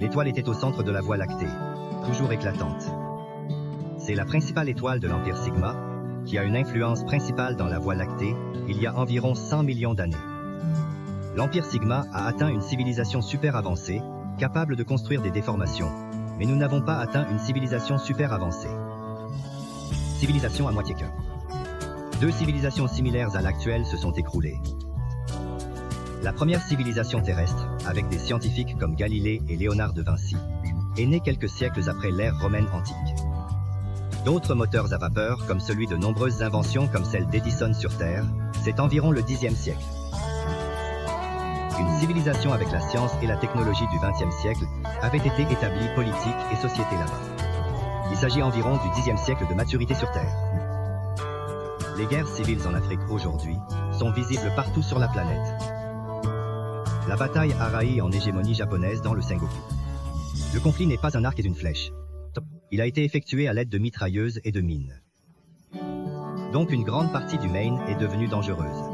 L'étoile était au centre de la Voie lactée, toujours éclatante. C'est la principale étoile de l'Empire Sigma, qui a une influence principale dans la Voie lactée, il y a environ 100 millions d'années. L'Empire Sigma a atteint une civilisation super avancée, capable de construire des déformations, mais nous n'avons pas atteint une civilisation super avancée. Civilisation à moitié cœur. Deux civilisations similaires à l'actuelle se sont écroulées. La première civilisation terrestre, avec des scientifiques comme Galilée et Léonard de Vinci, est née quelques siècles après l'ère romaine antique. D'autres moteurs à vapeur, comme celui de nombreuses inventions comme celle d'Edison sur Terre, c'est environ le Xe siècle. Une civilisation avec la science et la technologie du XXe siècle avait été établie politique et société là-bas. Il s'agit environ du Xe siècle de maturité sur Terre. Les guerres civiles en Afrique aujourd'hui sont visibles partout sur la planète. La bataille Arai en hégémonie japonaise dans le Sengoku. Le conflit n'est pas un arc et une flèche. Il a été effectué à l'aide de mitrailleuses et de mines. Donc une grande partie du Maine est devenue dangereuse.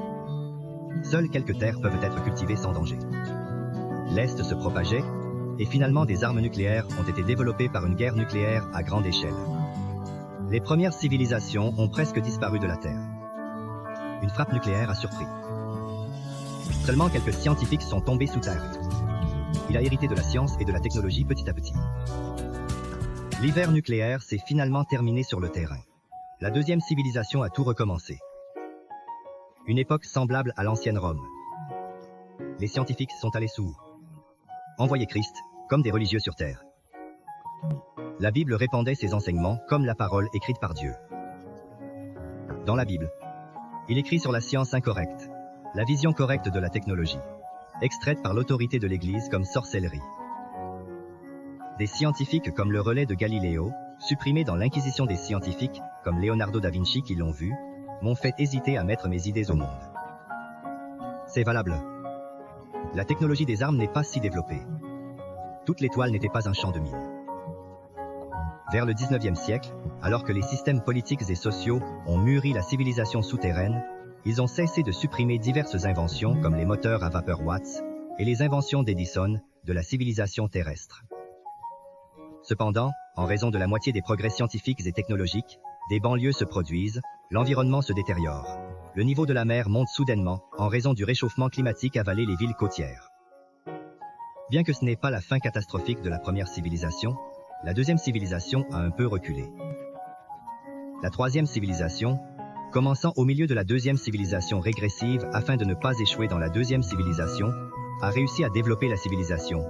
Seules quelques terres peuvent être cultivées sans danger. L'Est se propageait, et finalement des armes nucléaires ont été développées par une guerre nucléaire à grande échelle. Les premières civilisations ont presque disparu de la Terre. Une frappe nucléaire a surpris. Seulement quelques scientifiques sont tombés sous terre. Il a hérité de la science et de la technologie petit à petit. L'hiver nucléaire s'est finalement terminé sur le terrain. La deuxième civilisation a tout recommencé. Une époque semblable à l'ancienne Rome. Les scientifiques sont allés sous. Envoyer Christ, comme des religieux sur terre. La Bible répandait ses enseignements comme la parole écrite par Dieu. Dans la Bible, il écrit sur la science incorrecte, la vision correcte de la technologie, extraite par l'autorité de l'Église comme sorcellerie. Des scientifiques comme le relais de Galiléo, supprimés dans l'Inquisition des scientifiques, comme Leonardo da Vinci qui l'ont vu, m'ont fait hésiter à mettre mes idées au monde. C'est valable. La technologie des armes n'est pas si développée. Toute l'étoile n'était pas un champ de mine. Vers le 19e siècle, alors que les systèmes politiques et sociaux ont mûri la civilisation souterraine, ils ont cessé de supprimer diverses inventions comme les moteurs à vapeur Watts et les inventions d'Edison de la civilisation terrestre. Cependant, en raison de la moitié des progrès scientifiques et technologiques, des banlieues se produisent, l'environnement se détériore. Le niveau de la mer monte soudainement en raison du réchauffement climatique avalé les villes côtières. Bien que ce n'est pas la fin catastrophique de la première civilisation, la deuxième civilisation a un peu reculé. La troisième civilisation, commençant au milieu de la deuxième civilisation régressive afin de ne pas échouer dans la deuxième civilisation, a réussi à développer la civilisation,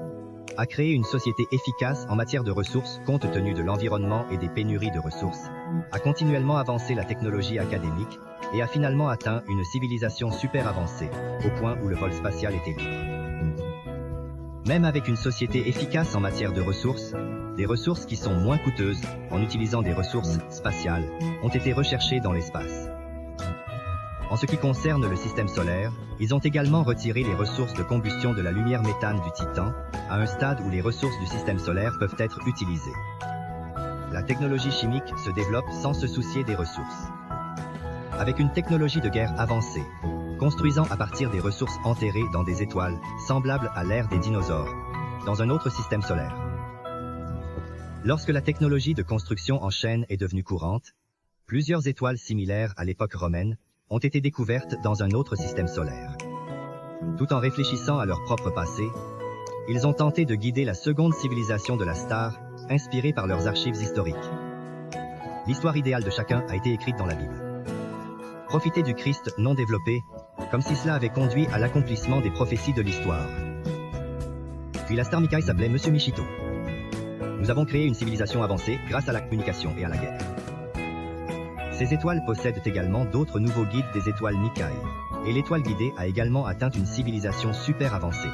a créé une société efficace en matière de ressources compte tenu de l'environnement et des pénuries de ressources, a continuellement avancé la technologie académique et a finalement atteint une civilisation super avancée, au point où le vol spatial était libre. Même avec une société efficace en matière de ressources, des ressources qui sont moins coûteuses, en utilisant des ressources spatiales, ont été recherchées dans l'espace. En ce qui concerne le système solaire, ils ont également retiré les ressources de combustion de la lumière méthane du Titan, à un stade où les ressources du système solaire peuvent être utilisées. La technologie chimique se développe sans se soucier des ressources. Avec une technologie de guerre avancée, construisant à partir des ressources enterrées dans des étoiles, semblables à l'ère des dinosaures, dans un autre système solaire. Lorsque la technologie de construction en chaîne est devenue courante, plusieurs étoiles similaires à l'époque romaine ont été découvertes dans un autre système solaire. Tout en réfléchissant à leur propre passé, ils ont tenté de guider la seconde civilisation de la star, inspirée par leurs archives historiques. L'histoire idéale de chacun a été écrite dans la Bible. Profiter du Christ non développé, comme si cela avait conduit à l'accomplissement des prophéties de l'histoire. Puis la star Mikai s'appelait Monsieur Michito. Nous avons créé une civilisation avancée grâce à la communication et à la guerre. Ces étoiles possèdent également d'autres nouveaux guides des étoiles Mikai, et l'étoile guidée a également atteint une civilisation super avancée.